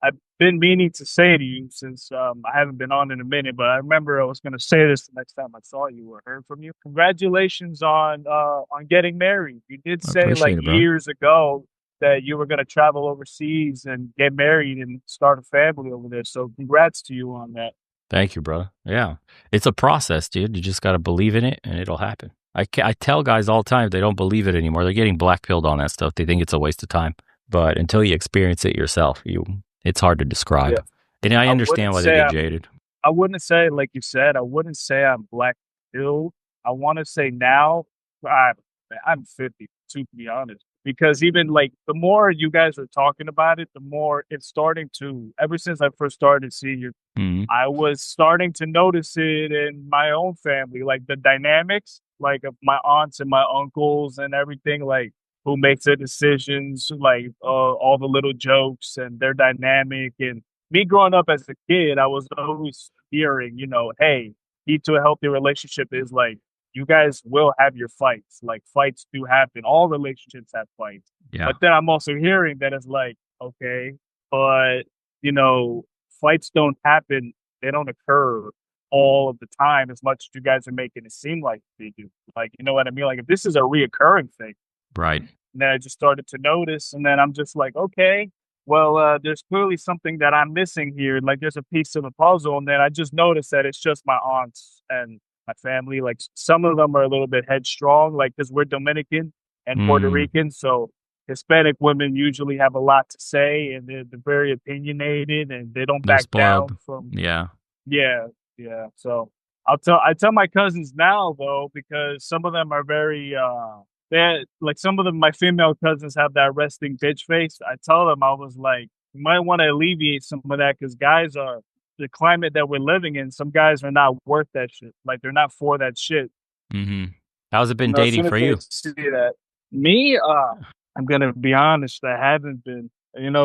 I've been meaning to say to you since I haven't been on in a minute, but I remember I was going to say this the next time I saw you or heard from you. Congratulations on getting married. You did I say like appreciate it, bro. years ago that you were going to travel overseas and get married and start a family over there. So congrats to you on that. Thank you, brother. Yeah. It's a process, dude. You just got to believe in it and it'll happen. I tell guys all the time they don't believe it anymore. They're getting black pilled on that stuff. They think it's a waste of time. But until you experience it yourself, it's hard to Yeah, describe. And I I understand wouldn't why they say get I'm jaded. I wouldn't say, like you said, I wouldn't say I'm black pilled. I want to say now, I, I'm 52 to be honest, because even like the more you guys are talking about it, the more it's starting to, ever since I first started seeing you, Mhm. I was starting to notice it in my own family, like the dynamics, like of my aunts and my uncles and everything, like who makes the decisions, like all the little jokes and their dynamic. And me growing up as a kid, I was always hearing, hey, key to a healthy relationship is like you guys will have your fights. Like fights do happen. All relationships have fights. Yeah. But then I'm also hearing that it's like, okay, but you know, fights don't happen, they don't occur all of the time as much as you guys are making it seem like they do. Like, you know what I mean? Like if this is a reoccurring thing, Right. and then I just started to notice, and then I'm just like, okay, well, there's clearly something that I'm missing here. Like there's a piece of the puzzle, and then I just noticed that it's just my aunts and my family. Like some of them are a little bit headstrong, like because we're Dominican and Puerto Mm, Rican, so Hispanic women usually have a lot to say, and they're very opinionated, and they don't they're back spoiled. down from. Yeah. Yeah, yeah. So I tell my cousins now though, because some of them are very they like some of them my female cousins have that resting bitch face. I tell them I was like, you might want to alleviate some of that because guys are the climate that we're living in, some guys are not worth that shit. Like they're not for that shit. Hmm. How's it been As dating soon as for they you? see that. Me, I'm gonna be honest, I haven't been,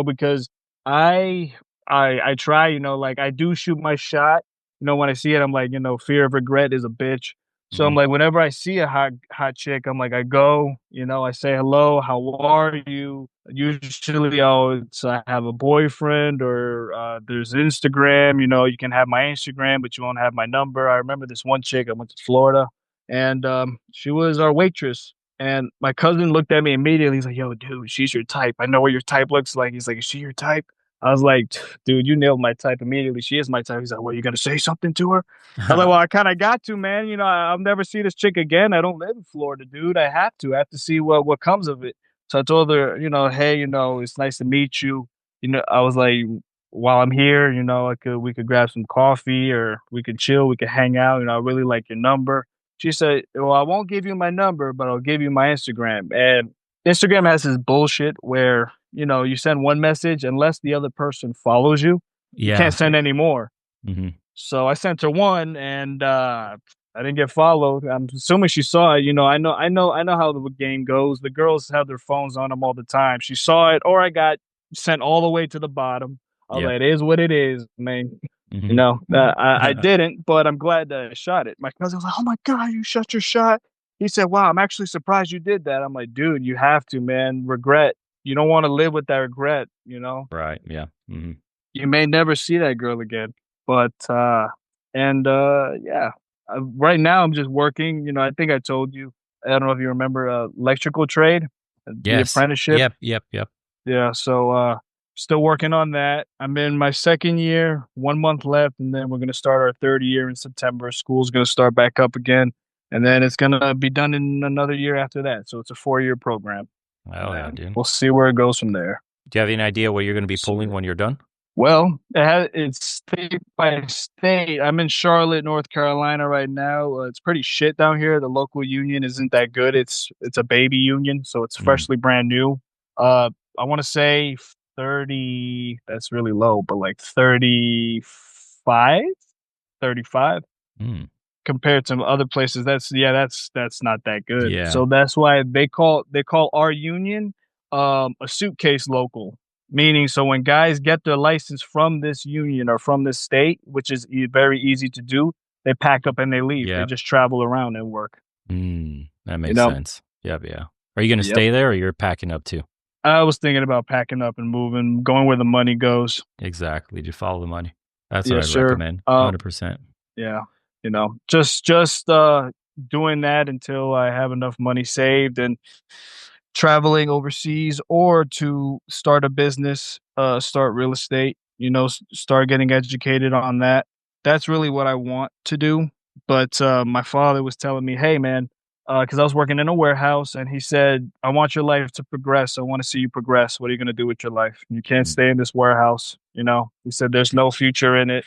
because I I try, like I do shoot my shot. When I see it, I'm like, fear of regret is a bitch. So I'm Hmm. like, whenever I see a hot chick, I'm like, I go, I say hello, how are you? Usually, I have a boyfriend or there's Instagram. You can have my Instagram, but you won't have my number. I remember this one chick. I went to Florida, and she was our waitress. And my cousin looked at me immediately. He's like, "Yo, dude, she's your type. I know what your type looks like." He's like, "Is she your type?" I was like, "Dude, you nailed my type immediately. She is my type." He's like, "Well, you gonna say something to her?" I was like, "Well, I kind of got to, man. I'll never see this chick again. I don't live in Florida, dude. I have to. I have to see what comes of it." So I told her, "Hey, it's nice to meet you. I was like, while I'm here, we could grab some coffee or we could chill, we could hang out. I really like your number." She said, "Well, I won't give you my number, but I'll give you my Instagram." And Instagram has this bullshit where, you send one message, unless the other person follows you, you can't Yeah. send any more. Hmm. So I sent her one and I didn't get followed. I'm assuming she saw it. I know how the game goes. The girls have their phones on them all the time. She saw it, or I got sent all the way to the bottom. I was Yep. like, it is what it is, man. Hmm. I didn't, but I'm glad that I shot it. My cousin was like, "Oh my god, you shot your shot." He said, "Wow, I'm actually surprised you did that." I'm like, "Dude, you have to, man. Regret. You don't want to live with that regret. Right. Yeah. Hmm. You may never see that girl again." But and yeah, right now I'm just working. I think I told you. I don't know if you remember electrical trade, the Yes. apprenticeship. Yep. Yep. Yep. Yeah, so still working on that. I'm in my second year, 1 month left, and then we're gonna start our third year in September. School's gonna start back up again, and then it's gonna be done in another year after that. So it's a 4-year program, and Oh yeah, then dude. we'll see where it goes from there. Do you have any idea what you're going to be pulling So, when you're done? well, it's state by state. I'm in Charlotte, North Carolina right now. It's pretty shit down here. The local union isn't that good. It's a baby union, so it's Mm. freshly brand new. Uh, I want to say 30. That's really low, but like 35, 35 Mm. compared to other places. That's not that good. Yeah. So that's why they call our union a suitcase local. Meaning, so when guys get their license from this union or from this state, which is very easy to do, they pack up and they leave. They Yep. just travel around and work. Mm. That You makes know? sense. Yep. Yeah. Are you going to Yep. stay there or you're packing up too? I was thinking about packing up and moving, going where the money goes. Exactly. Just follow the money. That's what Yes, I'd sir. recommend. 100%. Yeah, just doing that until I have enough money saved and traveling overseas or to start a business, start real estate, start getting educated on that. That's really what I want to do. But my father was telling me, hey, man, because I was working in a warehouse and he said, I want your life to progress. I want to see you progress. What are you going to do with your life? You can't stay in this warehouse. He said, there's no future in it.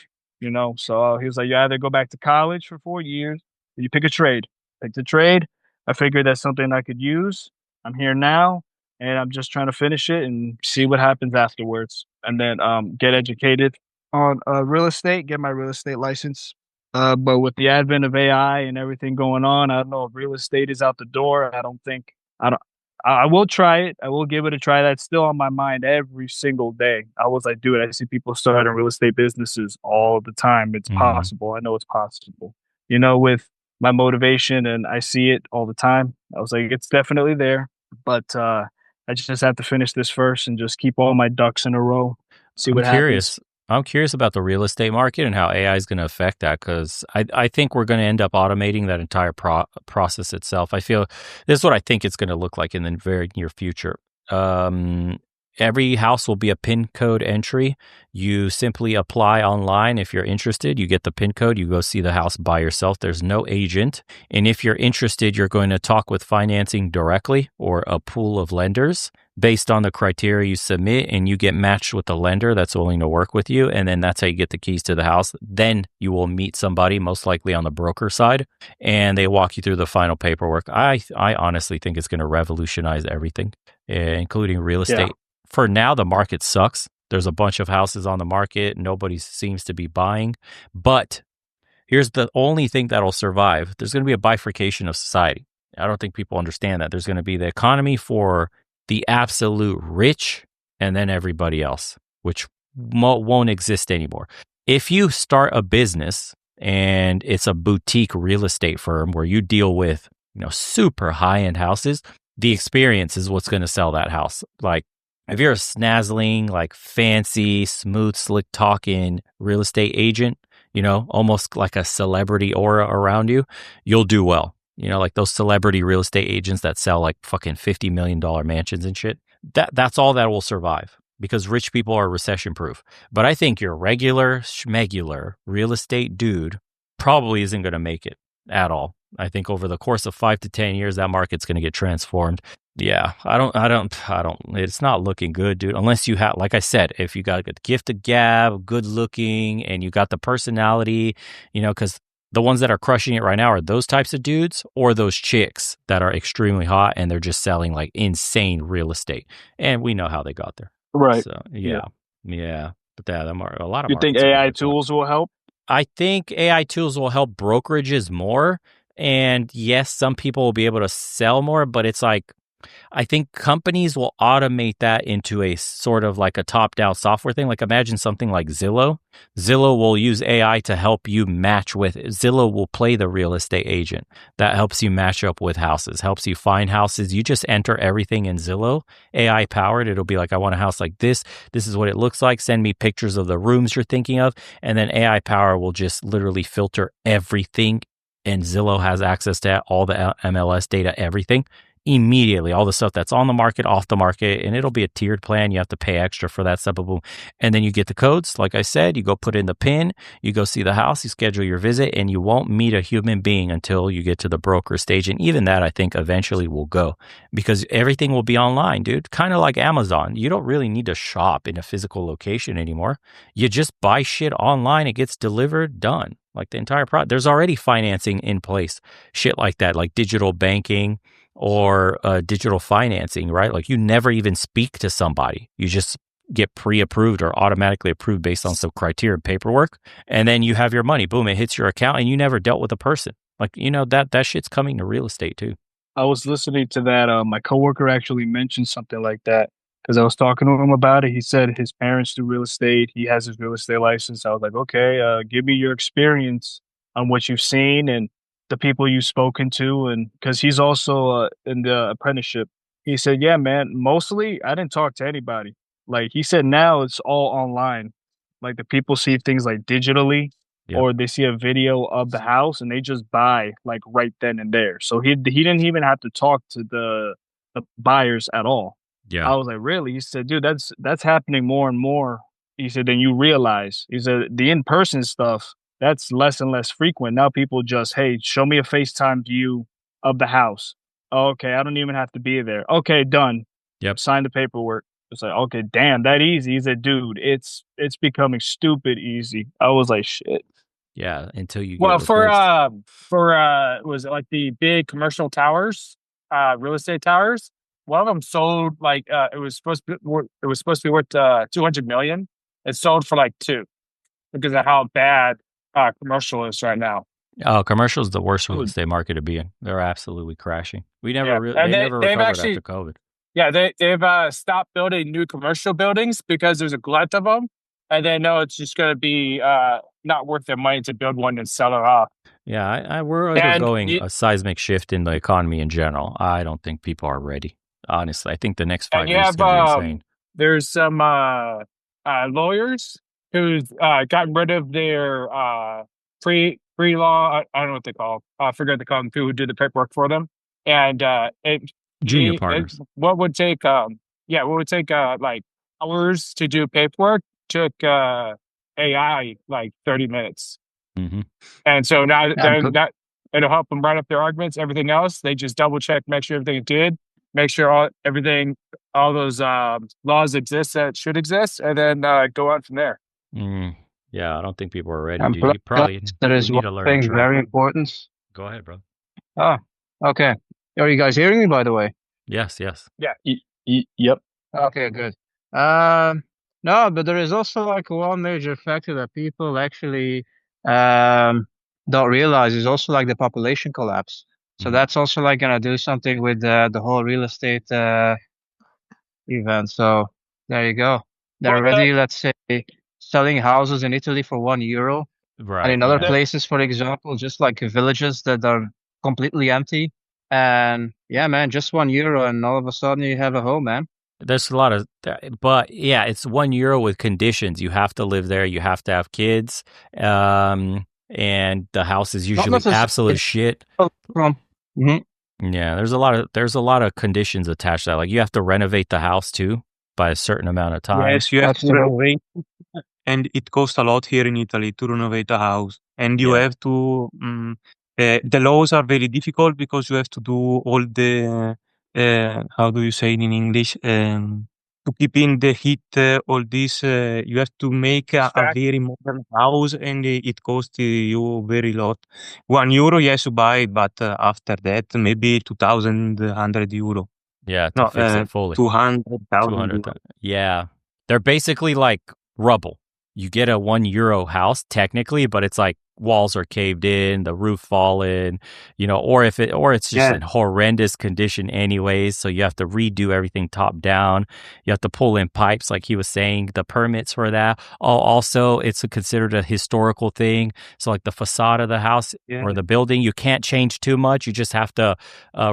So he was like, you either go back to college for 4 years or you pick a trade. Pick the trade. I figured that's something I could use. I'm here now, and I'm just trying to finish it and see what happens afterwards, and then get educated on real estate, get my real estate license. But with the advent of AI and everything going on, I don't know if real estate is out the door. I don't think I don't. I will try it. I will give it a try. That's still on my mind every single day. I was like, dude, I see people starting real estate businesses all the time. It's Hmm. possible. I know it's possible. With my motivation, and I see it all the time. I was like, it's definitely there, but I just have to finish this first and just keep all my ducks in a row, see I'm what happens. curious. I'm curious about the real estate market and how AI is going to affect that because I think we're going to end up automating that entire process itself. I feel this is what I think it's going to look like in the very near future. Um, every house will be a PIN code entry. You simply apply online if you're interested. You get the PIN code. You go see the house by yourself. There's no agent. And if you're interested, you're going to talk with financing directly or a pool of lenders based on the criteria you submit, and you get matched with a lender that's willing to work with you. And then that's how you get the keys to the house. Then you will meet somebody, most likely on the broker side, and they walk you through the final paperwork. I honestly think it's going to revolutionize everything, including real Yeah, estate. For now, the market sucks. There's a bunch of houses on the market. Nobody seems to be buying. But here's the only thing that'll survive. There's going to be a bifurcation of society. I don't think people understand that. There's going to be the economy for the absolute rich and then everybody else, which won't exist anymore. If you start a business and it's a boutique real estate firm where you deal with, super high-end houses, the experience is what's going to sell that house. Like if you're a snazzling, like fancy, smooth, slick talking real estate agent, almost like a celebrity aura around you, you'll do well. Like those celebrity real estate agents that sell like fucking $50 million mansions and shit. That's all that will survive because rich people are recession proof. But I think your regular schmegular real estate dude probably isn't going to make it at all. I think over the course of 5 to 10 years, that market's going to get transformed. Yeah, I don't. It's not looking good, dude. Unless you have, like I said, if you got a gift of gab, good looking, and you got the personality, because the ones that are crushing it right now are those types of dudes or those chicks that are extremely hot and they're just selling like insane real estate. And we know how they got there. right. So Yeah. yeah, yeah. But a lot of You think markets are going to AI get fucked. tools will help? I think AI tools will help brokerages more. And yes, some people will be able to sell more, but it's like I think companies will automate that into a sort of like a top-down software thing. Like imagine something like Zillow. Zillow will use AI to help you match with Zillow will play the real estate agent that helps you match up with houses, helps you find houses. You just enter everything in Zillow, AI powered. It'll be like, I want a house like this. This is what it looks like. Send me pictures of the rooms you're thinking of. And then AI power will just literally filter everything. And Zillow has access to all the MLS data, everything immediately, all the stuff that's on the market, off the market, and it'll be a tiered plan. You have to pay extra for that stuff. Boom. And then you get the codes. Like I said, you go put in the PIN, you go see the house, you schedule your visit, and you won't meet a human being until you get to the broker stage. And even that, I think, eventually will go because everything will be online, dude. Kind of like Amazon. You don't really need to shop in a physical location anymore. You just buy shit online, it gets delivered, done. Like the entire product. There's already financing in place, shit like that, like digital banking or digital financing, right? Like you never even speak to somebody. You just get pre-approved or automatically approved based on some criteria and paperwork. And then you have your money. Boom, it hits your account and you never dealt with a person. Like, that shit's coming to real estate too. I was listening to that. My coworker actually mentioned something like that because I was talking to him about it. He said his parents do real estate. He has his real estate license. I was like, okay, give me your experience on what you've seen and the people you've spoken to, and because he's also in the apprenticeship. He said, "Yeah, man, mostly I didn't talk to anybody." Like he said now it's all online. Like the people see things like digitally Yep. or they see a video of the house and they just buy like right then and there. So he didn't even have to talk to the buyers at all. Yeah. I was like, "Really?" He said, "Dude, that's happening more and more." He said, "Then you realize." He said, "The in-person stuff, that's less and less frequent. Now people just, hey, show me a FaceTime view of the house. Okay, I don't even have to be there. Okay, done. Yep. Sign the paperwork." It's like, okay, damn, that easy. He said, "Dude, it's becoming stupid easy." I was like, shit. Yeah. Until you get Well, replaced. for was it like the big commercial towers, real estate towers? One of them sold like it was supposed to be worth 200 million. It sold for like two because of how bad commercial is right now. Oh, commercial's the worst real Oh, estate market to be in. They're absolutely crashing. Yeah, and They never they've recovered after actually COVID. yeah they've stopped building new commercial buildings because there's a glut of them, and they know it's just going to be not worth their money to build one and sell it off. Yeah, we're And undergoing a seismic shift in the economy in general. I don't think people are ready. Honestly, I think the next And 5 years is you have going to be insane. there's some lawyers who've gotten rid of their pre law. I don't know what they call. I forget what they call them. People who do the paperwork for them. And Junior partners. what would take what would take like hours to do paperwork took AI like 30 minutes. Hmm. And so now Yeah, good. that it'll help them write up their arguments, everything else. They just double check, make sure everything is good, make sure all those laws exist that should exist, and then go on from there. Mm, yeah, I don't think people are ready, And dude. plus, You probably there we is need one to learn a thing trade. very important. Go ahead, bro. Ah, okay. Are you guys hearing me, by the way? Yes, yes. Yeah. yep. Okay, good. Um, no, but there is also like one major factor that people actually um don't realize is also like the population collapse. So Mm, that's also like gonna do something with the whole real estate event. So there you go. They're Well, already, let's say, selling houses in Italy for €1. And right. in other Yeah. the places, for example, just like villages that are completely empty. And yeah, man, just €1, and all of a sudden you have a home, man. There's a lot of, but yeah, it's €1 with conditions. You have to live there. You have to have kids. And the house is Not usually absolute necessarily shit. from. Mhm. Yeah, there's a lot of conditions attached to that. Like you have to renovate the house too by a certain amount of time. Yes, you have to Absolutely. renovate, and it costs a lot here in Italy to renovate a house. And you Yeah. have to, the laws are very difficult because you have to do all the, how do you say it in English? To keep in the heat, all this, you have to make a stack. very modern house, and it costs you very lot. €1, yes, you buy it, but after that, maybe 2,100 euro. Yeah, to No, fix it fully. 200,000 200. euro. Yeah. They're basically like rubble. You get a €1 house technically, but it's like walls are caved in, the roof fallen, or it's just Yeah. in horrendous condition anyways. So you have to redo everything top down. You have to pull in pipes, like he was saying, the permits for that. Also, it's considered a historical thing. So like the facade of the house Yeah. or the building, you can't change too much. You just have to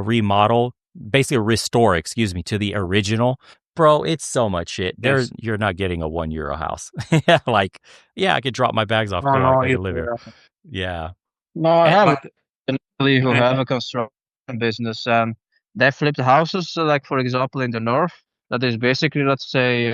remodel, basically restore, excuse me, to the original. Bro, it's so much shit. Yes. You're not getting a €1 house. Like, yeah, I could drop my bags off No, Clark. no, I it, could live here. Yeah. No, I have but in Italy who uh, have a construction business, and they flipped houses, like for example in the north, that is basically, let's say,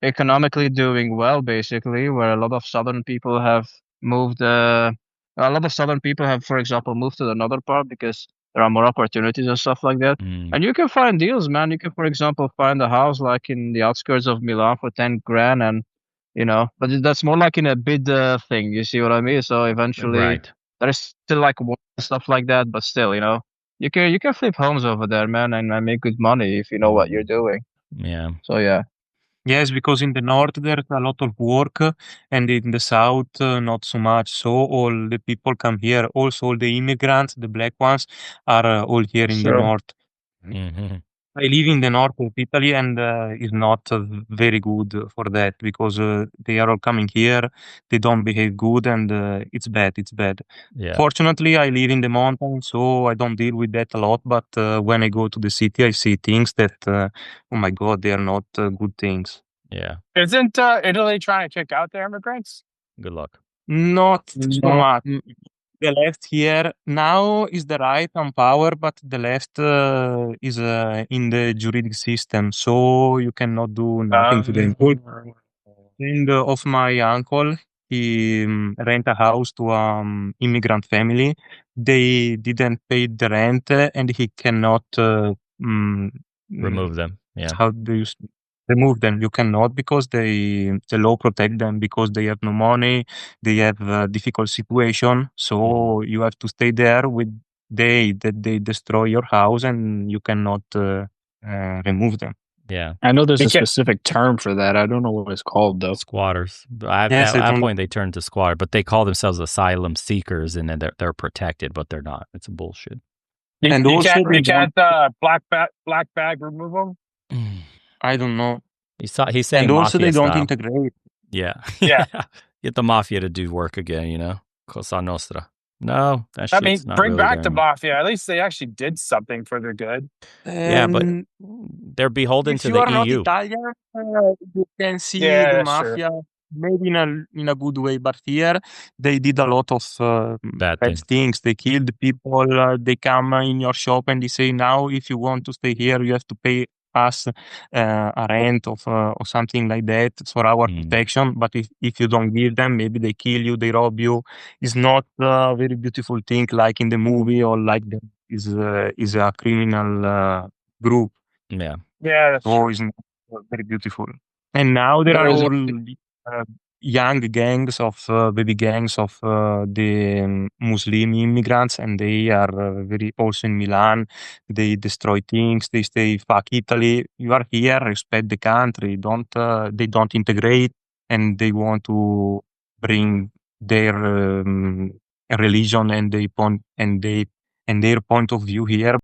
economically doing well, basically, where a lot of southern people have moved. A lot of southern people have, for example, moved to another part because there are more opportunities and stuff like that. Mm, And you can find deals, man. You can, for example, find a house like in the outskirts of Milan for 10 grand, and but that's more like in a bid thing. You see what I mean? So eventually right. there's still like war and stuff like that, but still, you can flip homes over there, man, and make good money if you know what you're Mm, doing. yeah. So yeah, yes, because in the north there's a lot of work, and in the south not so much. So all the people come here. Also, all the immigrants, the black ones, are all here in the sure. north. Hmm. I live in the north of Italy and it's not very good for that because they are all coming here, they don't behave good and it's bad, it's bad. Yeah. Fortunately, I live in the mountains, so I don't deal with that a lot. But when I go to the city, I see things that, oh my God, they are not good things. Yeah. Isn't Italy trying to kick out their immigrants? Good luck. Not so No. much. The left here now is the right on power, but the left is in the juridic system, so you cannot do nothing to them. Friend of my uncle, he rent a house to immigrant family. They didn't pay the rent, and he cannot mm, Remove them. Yeah. how do you remove them? You cannot because the law protect them because they have no money, they have a difficult situation, so you have to stay there with they destroy your house and you cannot remove them. Yeah. I know there's They a can't- specific term for that. I don't know what it's called though. Squatters. Yes, At I that don't. point, they turn to squatter, but they call themselves asylum seekers, and then they're protected, but they're not. It's bullshit. And you also can't they you don't. can't black bag remove them. I don't know. He's saying And also mafia they don't style. integrate. Yeah. Yeah. Get the mafia to do work again, you know? Cosa Nostra. No, that I mean, shit's not bring really back there the anymore. mafia. At least they actually did something for their good. Yeah, but And they're beholden if to you the are not EU. Italian, you can see Yeah, the that's true. mafia maybe in a good way, but here they did a lot of Bad bad thing. things. They killed people. They come in your shop and they say, now if you want to stay here, you have to pay us a rent of or something like that for our protection. But if you don't give them, maybe they kill you, they rob you. It's not a very beautiful thing like in the movie or like that is a criminal group. Yeah. Yeah, that's So true. it's not very beautiful. And now there are There's all young gangs of baby gangs of the Muslim immigrants, and they are very also in Milan. They destroy things. They say "fuck Italy." You are here, respect the country. Don't they don't integrate, and they want to bring their religion and they point and they and their point of view here.